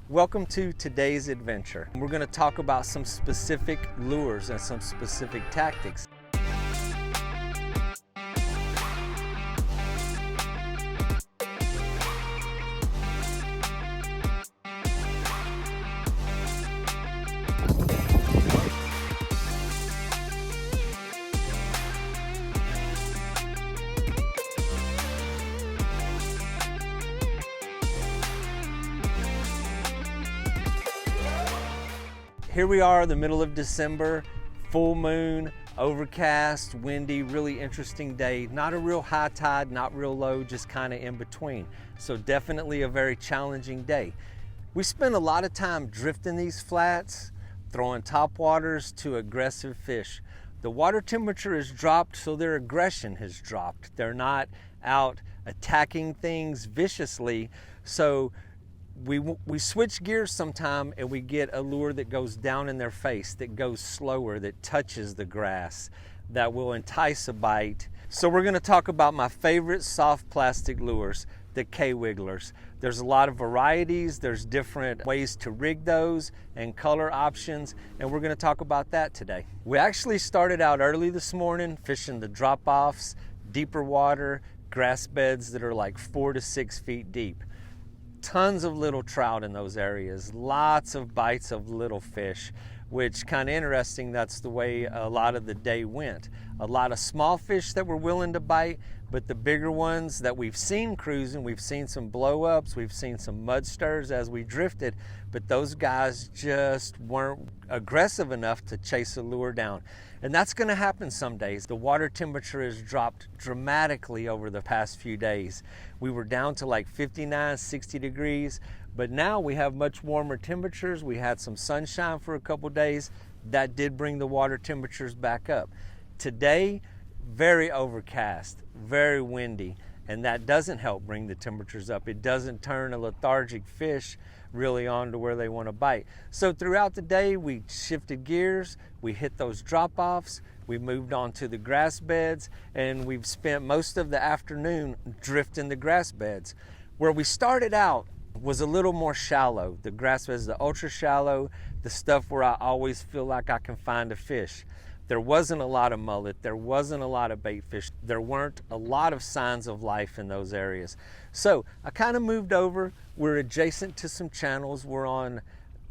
Welcome to today's adventure. We're going to talk about some specific lures and some specific tactics. Here we are, the middle of December, full moon, overcast, windy, really interesting day. Not a real high tide, not real low, just kind of in between. So definitely a very challenging day. We spend a lot of time drifting these flats, throwing topwaters to aggressive fish. The water temperature has dropped, so their aggression has dropped. They're not out attacking things viciously. So we switch gears sometime and we get a lure that goes down in their face, that goes slower, that touches the grass, that will entice a bite. So we're going to talk about my favorite soft plastic lures, the KWigglers. There's a lot of varieties, there's different ways to rig those and color options, and we're going to talk about that today. We actually started out early this morning fishing the drop-offs, deeper water, grass beds that are like 4 to 6 feet deep. Tons of little trout in those areas, lots of bites of little fish, which kind of interesting. That's the way a lot of the day went. A lot of small fish that were willing to bite, but the bigger ones that we've seen cruising, we've seen some blow-ups, we've seen some mud stirs as we drifted, but those guys just weren't aggressive enough to chase a lure down. And that's going to happen some days. The water temperature has dropped dramatically over the past few days. We were down to like 59, 60 degrees, but now we have much warmer temperatures. We had some sunshine for a couple days. That did bring the water temperatures back up. Today, very overcast, very windy, and that doesn't help bring the temperatures up. It doesn't turn a lethargic fish really on to where they want to bite. So throughout the day, we shifted gears, we hit those drop-offs, we moved on to the grass beds, and we've spent most of the afternoon drifting the grass beds. Where we started out was a little more shallow. The grass beds, the ultra shallow, the stuff where I always feel like I can find a fish. There wasn't a lot of mullet, there wasn't a lot of bait fish, there weren't a lot of signs of life in those areas. So I kind of moved over. We're adjacent to some channels. We're on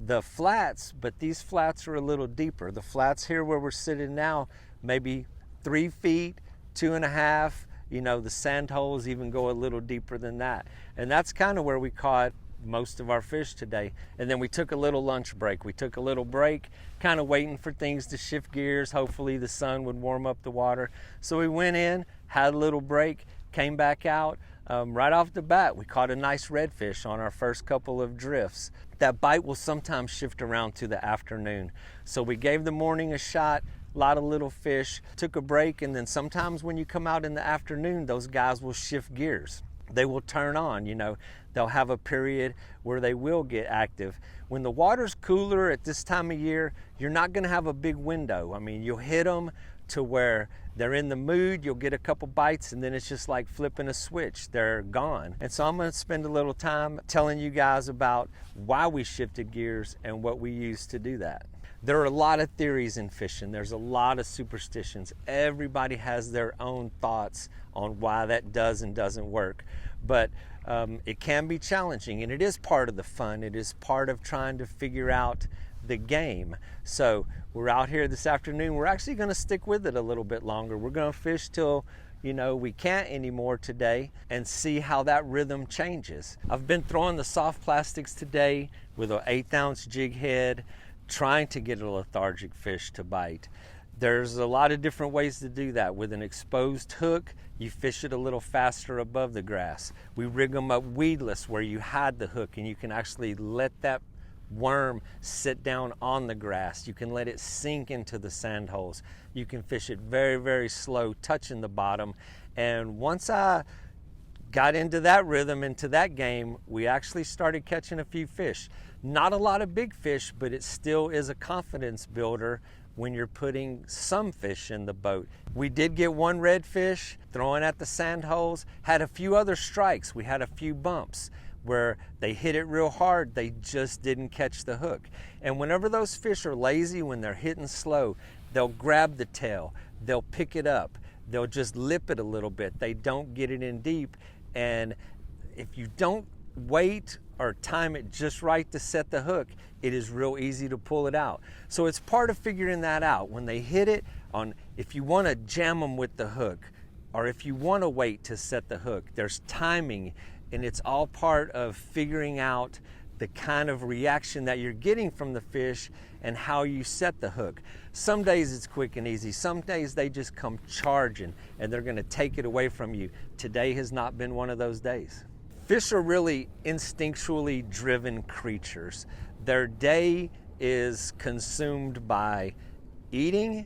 the flats, but these flats are a little deeper. The flats here where we're sitting now, maybe 3 feet, 2.5. You know, the sand holes even go a little deeper than that. And that's kind of where we caught most of our fish today. And then we took a little lunch break. We took a little break, kind of waiting for things to shift gears. Hopefully the sun would warm up the water. So we went in, had a little break, came back out. Right off the bat, we caught a nice redfish on our first couple of drifts. That bite will sometimes shift around to the afternoon. So we gave the morning a shot, a lot of little fish, took a break, and then sometimes when you come out in the afternoon, those guys will shift gears. They will turn on, you know, they'll have a period where they will get active. When the water's cooler at this time of year, you're not going to have a big window. I mean, you'll hit them to where they're in the mood, you'll get a couple bites, and then it's just like flipping a switch. They're gone. And so I'm going to spend a little time telling you guys about why we shifted gears and what we used to do that. There are a lot of theories in fishing. There's a lot of superstitions. Everybody has their own thoughts on why that does and doesn't work. But it can be challenging, and it is part of the fun. It is part of trying to figure out the game. So we're out here this afternoon. We're actually going to stick with it a little bit longer. We're going to fish till, you know, we can't anymore today and see how that rhythm changes. I've been throwing the soft plastics today with an 1/8 ounce jig head, trying to get a lethargic fish to bite. There's a lot of different ways to do that. With an exposed hook, you fish it a little faster above the grass. We rig them up weedless where you hide the hook and you can actually let that worm sit down on the grass. You can let it sink into the sand holes. You can fish it very, very slow, touching the bottom. And once I got into that rhythm, into that game, we actually started catching a few fish. Not a lot of big fish, but it still is a confidence builder when you're putting some fish in the boat. We did get one redfish throwing at the sand holes, had a few other strikes. We had a few bumps. where they hit it real hard, they just didn't catch the hook. And whenever those fish are lazy, when they're hitting slow, they'll grab the tail, they'll pick it up, they'll just lip it a little bit. They don't get it in deep. And if you don't wait or time it just right to set the hook, it is real easy to pull it out. So it's part of figuring that out. When they hit it on, if you want to jam them with the hook, or if you want to wait to set the hook, there's timing, and it's all part of figuring out the kind of reaction that you're getting from the fish and how you set the hook. Some days it's quick and easy. Some days they just come charging and they're going to take it away from you. Today has not been one of those days. Fish are really instinctually driven creatures. Their day is consumed by eating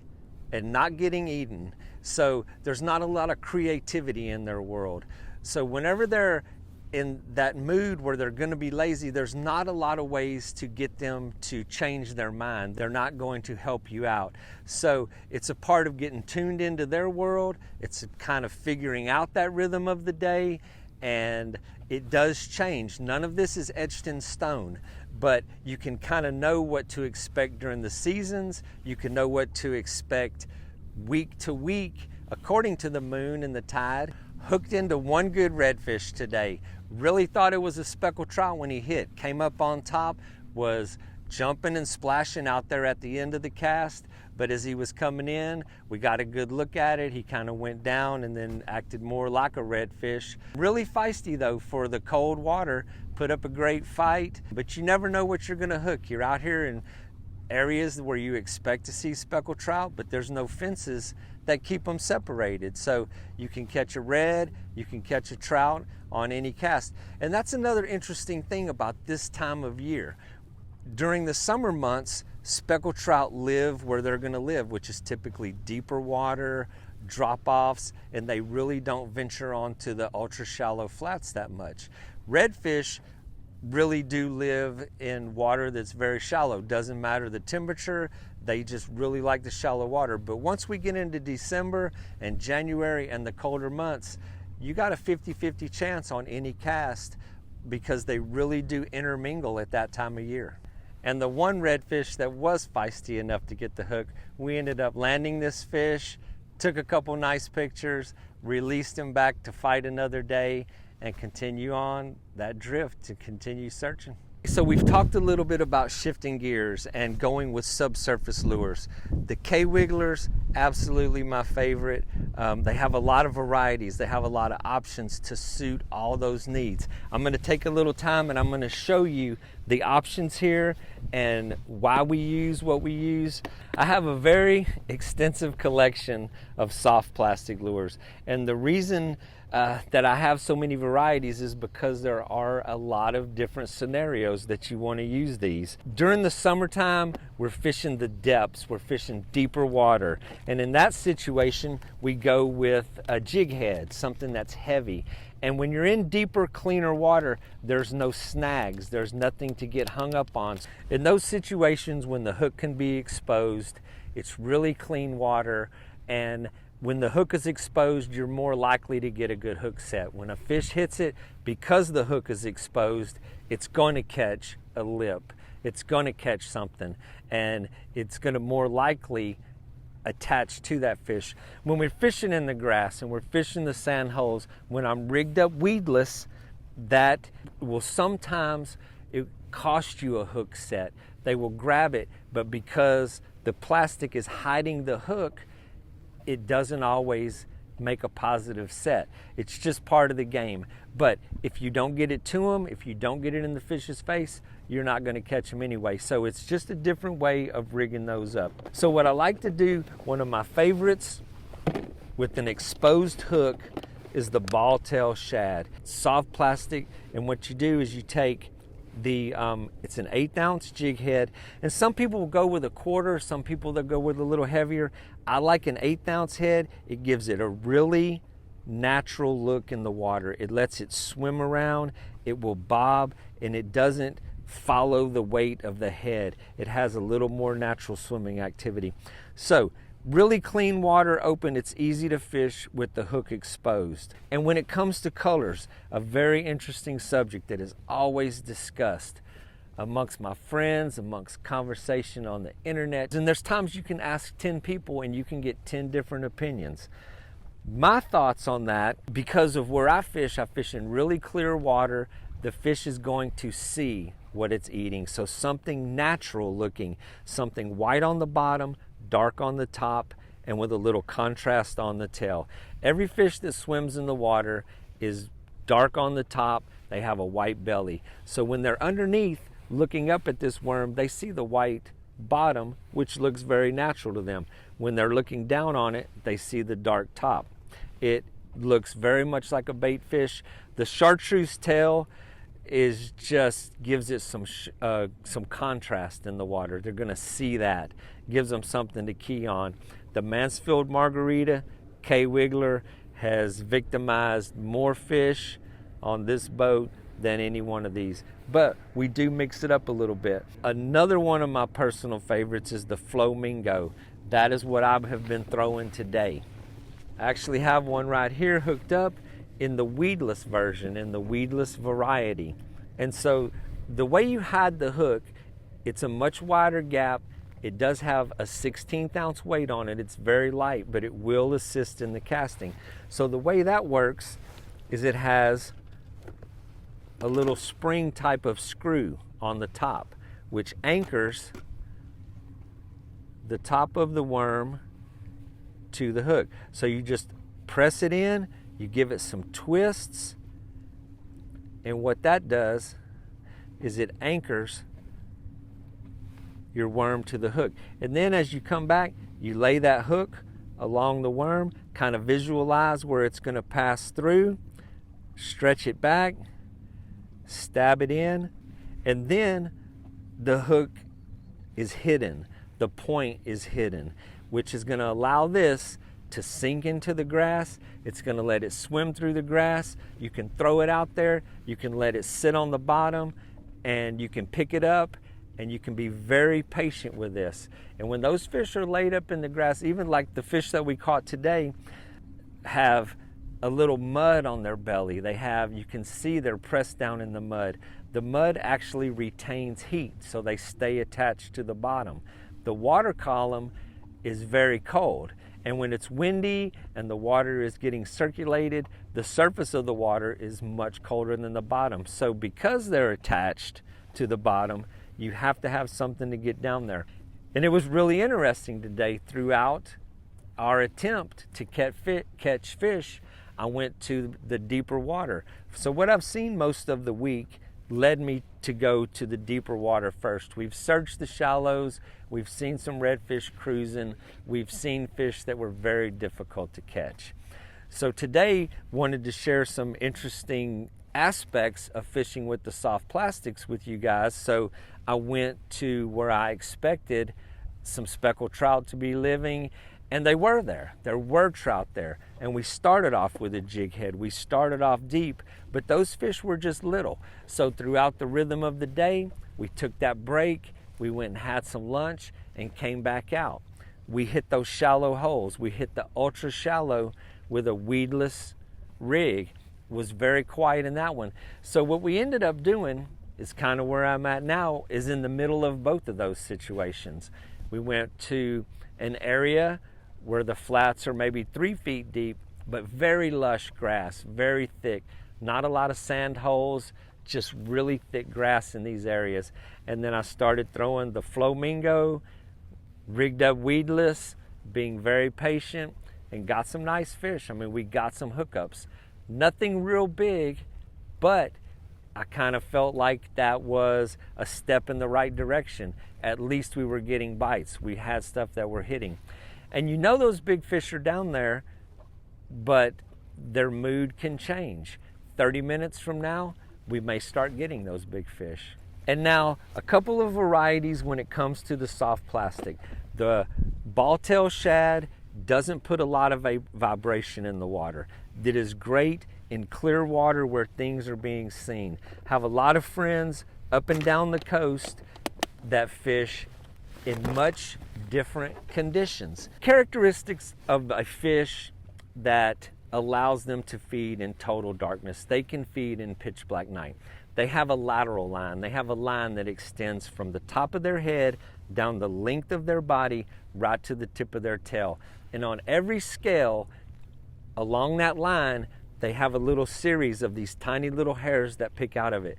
and not getting eaten. So there's not a lot of creativity in their world. So whenever they're in that mood where they're going to be lazy, there's not a lot of ways to get them to change their mind. They're not going to help you out. So it's a part of getting tuned into their world. It's a kind of figuring out that rhythm of the day, and it does change. None of this is etched in stone, but you can kind of know what to expect during the seasons. You can know what to expect week to week according to the moon and the tide. Hooked into one good redfish today. Really thought it was a speckled trout when he hit. Came up on top, was jumping and splashing out there at the end of the cast, but as he was coming in, we got a good look at it. He kind of went down and then acted more like a redfish. Really feisty though for the cold water, put up a great fight, but you never know what you're gonna hook. You're out here in areas where you expect to see speckled trout, but there's no fences that keep them separated. So you can catch a red, you can catch a trout on any cast. And that's another interesting thing about this time of year. During the summer months, speckled trout live where they're gonna live, which is typically deeper water, drop-offs, and they really don't venture onto the ultra shallow flats that much. Redfish really do live in water that's very shallow. Doesn't matter the temperature, they just really like the shallow water. But once we get into December and January and the colder months, you got a 50-50 chance on any cast because they really do intermingle at that time of year. And the one redfish that was feisty enough to get the hook, we ended up landing this fish, took a couple nice pictures, released him back to fight another day, and continue on that drift to continue searching. So we've talked a little bit about shifting gears and going with subsurface lures. The KWigglers, absolutely my favorite. They have a lot of varieties. They have a lot of options to suit all those needs. I'm gonna take a little time and I'm gonna show you the options here and why we use what we use. I have a very extensive collection of soft plastic lures, and the reason that I have so many varieties is because there are a lot of different scenarios that you want to use these. During the summertime, we're fishing the depths, we're fishing deeper water, and in that situation we go with a jig head, something that's heavy. And when you're in deeper, cleaner water, there's no snags, there's nothing to get hung up on. In those situations when the hook can be exposed, it's really clean water, and when the hook is exposed, you're more likely to get a good hook set. When a fish hits it, because the hook is exposed, it's going to catch a lip. It's going to catch something, and it's going to more likely attach to that fish. When we're fishing in the grass and we're fishing the sand holes, when I'm rigged up weedless, that will sometimes it cost you a hook set. They will grab it, but because the plastic is hiding the hook, it doesn't always make a positive set. It's just part of the game. But if you don't get it to them, if you don't get it in the fish's face, you're not going to catch them anyway. So it's just a different way of rigging those up. So what I like to do, one of my favorites with an exposed hook, is the ball tail shad. Soft plastic, and what you do is you take the it's an 1/8 ounce jig head, and some people will go with a 1/4, some people they'll go with a little heavier. I like an 1/8 ounce head. It gives it a really natural look in the water. It lets it swim around, it will bob, and it doesn't follow the weight of the head. It has a little more natural swimming activity. So Really clean water open, it's easy to fish with the hook exposed. And when it comes to colors, a very interesting subject that is always discussed amongst my friends, amongst conversation on the internet. And there's times you can ask 10 people and you can get 10 different opinions. My thoughts on that, because of where I fish in really clear water, the fish is going to see what it's eating. So something natural looking, something white on the bottom, dark on the top, and with a little contrast on the tail. Every fish that swims in the water is dark on the top, they have a white belly. So when they're underneath looking up at this worm, they see the white bottom, which looks very natural to them. When they're looking down on it, they see the dark top. It looks very much like a bait fish. The chartreuse tail gives it some contrast in the water. They're gonna see that. Gives them something to key on. The Mansfield margarita, KWigglers, has victimized more fish on this boat than any one of these. But we do mix it up a little bit. Another one of my personal favorites is the flamingo. That is what I have been throwing today. I actually have one right here hooked up in the weedless version, in the weedless variety. And so the way you hide the hook, it's a much wider gap. It does have a 16th ounce weight on it. It's very light, but it will assist in the casting. So the way that works is it has a little spring type of screw on the top, which anchors the top of the worm to the hook. So you just press it in, you give it some twists, and what that does is it anchors your worm to the hook. And then as you come back, you lay that hook along the worm, kind of visualize where it's going to pass through, stretch it back, stab it in, and then the hook is hidden. The point is hidden, which is going to allow this to sink into the grass. It's going to let it swim through the grass. You can throw it out there. You can let it sit on the bottom, and you can pick it up, and you can be very patient with this. And when those fish are laid up in the grass, even like the fish that we caught today, have a little mud on their belly. You can see they're pressed down in the mud. The mud actually retains heat, so they stay attached to the bottom. The water column is very cold, and when it's windy and the water is getting circulated, the surface of the water is much colder than the bottom. So because they're attached to the bottom, you have to have something to get down there. And it was really interesting today. Throughout our attempt to catch fish, I went to the deeper water. So what I've seen most of the week led me to go to the deeper water first. We've searched the shallows, we've seen some redfish cruising, we've seen fish that were very difficult to catch. So today, wanted to share some interesting aspects of fishing with the soft plastics with you guys. So I went to where I expected some speckled trout to be living, and they were there. There were trout there. And we started off with a jig head. We started off deep, but those fish were just little. So throughout the rhythm of the day, we took that break, we went and had some lunch and came back out. We hit those shallow holes. We hit the ultra shallow with a weedless rig. It was very quiet in that one. So what we ended up doing is kind of where I'm at now, is in the middle of both of those situations. We went to an area where the flats are maybe 3 feet deep, but very lush grass, very thick, not a lot of sand holes, just really thick grass in these areas. And then I started throwing the flamingo, rigged up weedless, being very patient, and got some nice fish. I mean, we got some hookups. Nothing real big, but I kind of felt like that was a step in the right direction. At least we were getting bites. We had stuff that we're hitting. And you know those big fish are down there, but their mood can change. 30 minutes from now, we may start getting those big fish. And now, a couple of varieties when it comes to the soft plastic. The ball-tail shad doesn't put a lot of vibration in the water. It is great in clear water where things are being seen. Have a lot of friends up and down the coast that fish in much different conditions. Characteristics of a fish that allows them to feed in total darkness. They can feed in pitch black night. They have a lateral line. They have a line that extends from the top of their head down the length of their body right to the tip of their tail. And on every scale along that line, they have a little series of these tiny little hairs that pick out of it,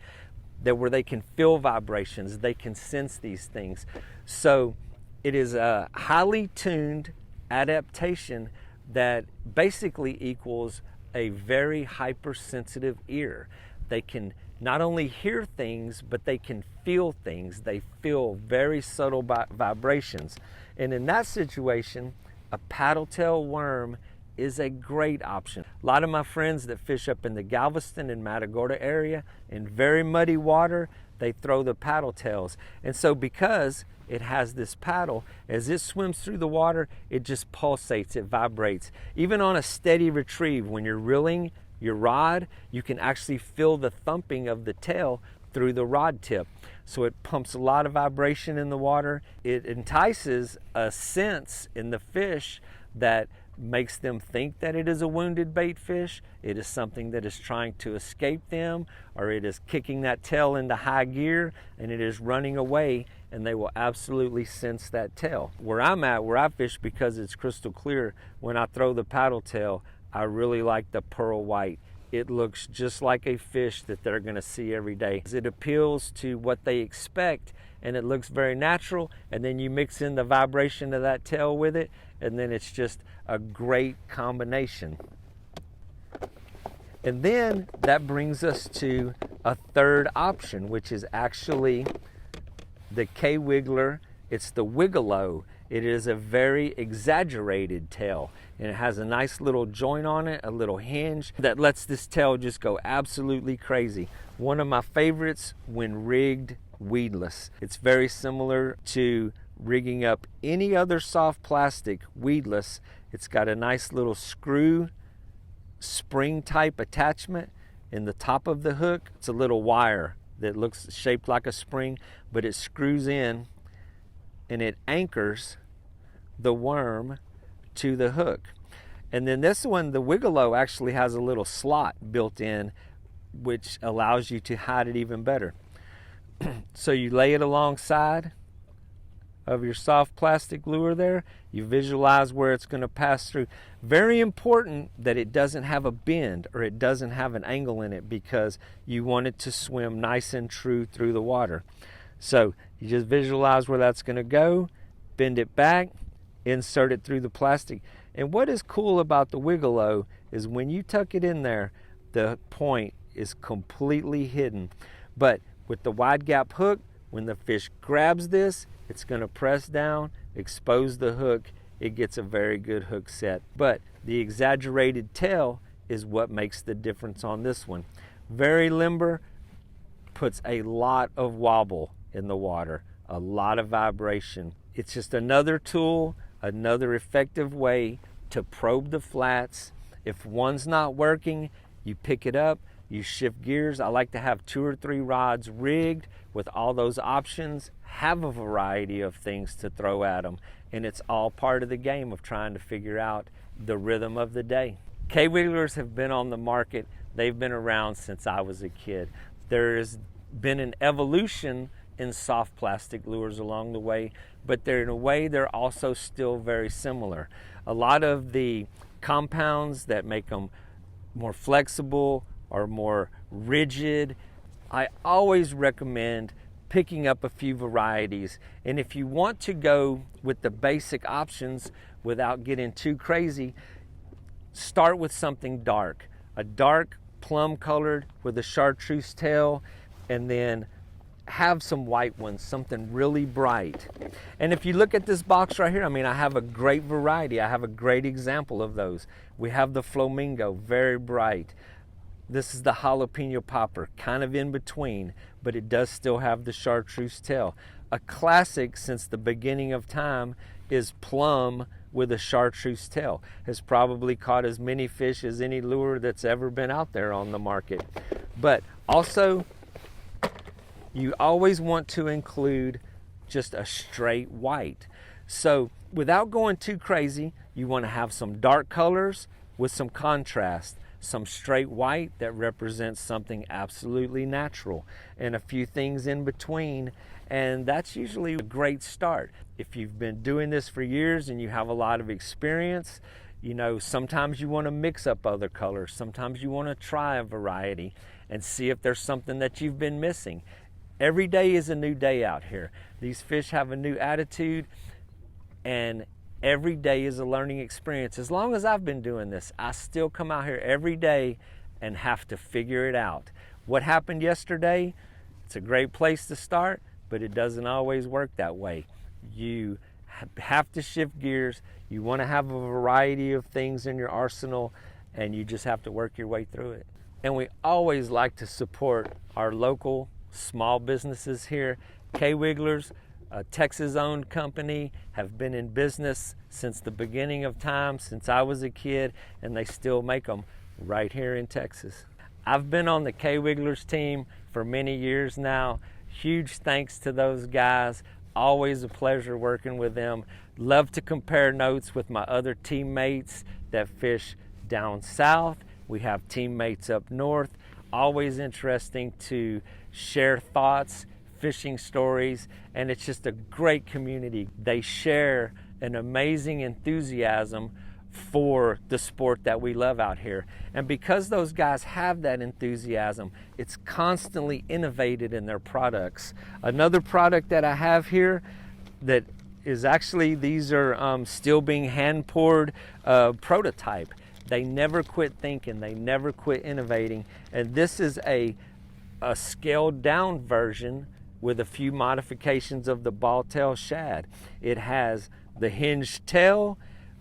where they can feel vibrations, they can sense these things. So it is a highly tuned adaptation that basically equals a very hypersensitive ear. They can not only hear things, but they can feel things. They feel very subtle vibrations. And in that situation, a paddle-tail worm is a great option. A lot of my friends that fish up in the Galveston and Matagorda area in very muddy water, they throw the paddle tails. And so because it has this paddle, as it swims through the water, it just pulsates, it vibrates. Even on a steady retrieve, when you're reeling your rod, you can actually feel the thumping of the tail through the rod tip. So it pumps a lot of vibration in the water. It entices a sense in the fish that makes them think that it is a wounded bait fish. It is something that is trying to escape them, or it is kicking that tail into high gear and it is running away, and they will absolutely sense that tail. Where I'm at, where I fish, because it's crystal clear, when I throw the paddle tail, I really like the pearl white. It looks just like a fish that they're going to see every day. It appeals to what they expect, and it looks very natural, and then you mix in the vibration of that tail with it, and then it's just a great combination. And then that brings us to a third option, which is actually the KWiggler. It's the Wiggalo. It is a very exaggerated tail, and it has a nice little joint on it, a little hinge that lets this tail just go absolutely crazy. One of my favorites when rigged weedless. It's very similar to rigging up any other soft plastic weedless. It's got a nice little screw spring type attachment in the top of the hook. It's a little wire that looks shaped like a spring, but it screws in and it anchors the worm to the hook. And then this one, the Wiggalo, actually has a little slot built in, which allows you to hide it even better. So you lay it alongside of your soft plastic lure there. You visualize where it's going to pass through. Very important that it doesn't have a bend or it doesn't have an angle in it, because you want it to swim nice and true through the water. So you just visualize where that's going to go, bend it back, insert it through the plastic. And what is cool about the Wiggalo is when you tuck it in there, the point is completely hidden. But with the wide gap hook, when the fish grabs this, it's going to press down, expose the hook. It gets a very good hook set. But the exaggerated tail is what makes the difference on this one. Very limber, puts a lot of wobble in the water, a lot of vibration. It's just another tool, another effective way to probe the flats. If one's not working, you pick it up, you shift gears. I like to have 2 or 3 rods rigged with all those options, have a variety of things to throw at them, and it's all part of the game of trying to figure out the rhythm of the day. KWigglers have been on the market. They've been around since I was a kid. There has been an evolution in soft plastic lures along the way, but in a way they're also still very similar. A lot of the compounds that make them more flexible or more rigid, I always recommend picking up a few varieties. And if you want to go with the basic options without getting too crazy, start with something dark. A dark plum colored with a chartreuse tail, and then have some white ones, something really bright. And if you look at this box right here, I mean, I have a great variety. I have a great example of those. We have the flamingo, very bright. This is the jalapeno popper, kind of in between, but it does still have the chartreuse tail. A classic since the beginning of time is plum with a chartreuse tail. Has probably caught as many fish as any lure that's ever been out there on the market. But also, you always want to include just a straight white. So without going too crazy, you want to have some dark colors with some contrast, some straight white that represents something absolutely natural, and a few things in between. And that's usually a great start. If you've been doing this for years and you have a lot of experience, you know, sometimes you want to mix up other colors. Sometimes you want to try a variety and see if there's something that you've been missing. Every day is a new day out here. These fish have a new attitude, and every day is a learning experience. As long as I've been doing this, I still come out here every day and have to figure it out. What happened yesterday, it's a great place to start, but it doesn't always work that way. You have to shift gears. You want to have a variety of things in your arsenal, and you just have to work your way through it. And we always like to support our local small businesses here. KWigglers, a Texas-owned company, have been in business since the beginning of time, since I was a kid, and they still make them right here in Texas. I've been on the KWigglers team for many years now. Huge thanks to those guys. Always a pleasure working with them. Love to compare notes with my other teammates that fish down south. We have teammates up north. Always interesting to share thoughts, fishing stories, and it's just a great community. They share an amazing enthusiasm for the sport that we love out here. And because those guys have that enthusiasm, it's constantly innovated in their products. Another product that I have here that is actually, these are still being hand poured prototype. They never quit thinking, they never quit innovating. And this is a scaled down version with a few modifications of the ball tail shad. It has the hinged tail,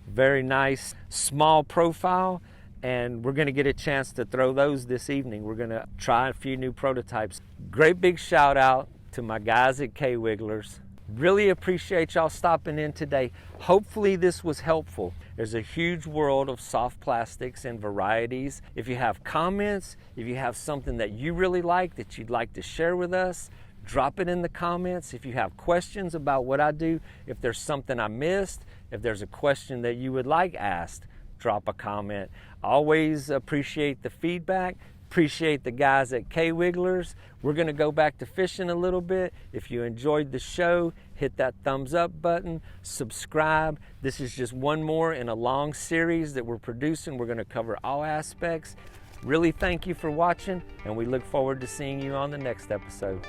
very nice small profile, and we're going to get a chance to throw those this evening. We're going to try a few new prototypes. Great big shout out to my guys at KWigglers. Really appreciate y'all stopping in today. Hopefully this was helpful. There's a huge world of soft plastics and varieties. If you have comments, if you have something that you really like that you'd like to share with us, drop it in the comments. If you have questions about what I do, if there's something I missed, if there's a question that you would like asked, drop a comment. Always appreciate the feedback. Appreciate the guys at KWigglers. We're going to go back to fishing a little bit. If you enjoyed the show, hit that thumbs up button, subscribe. This is just one more in a long series that we're producing. We're going to cover all aspects. Really thank you for watching, and we look forward to seeing you on the next episode.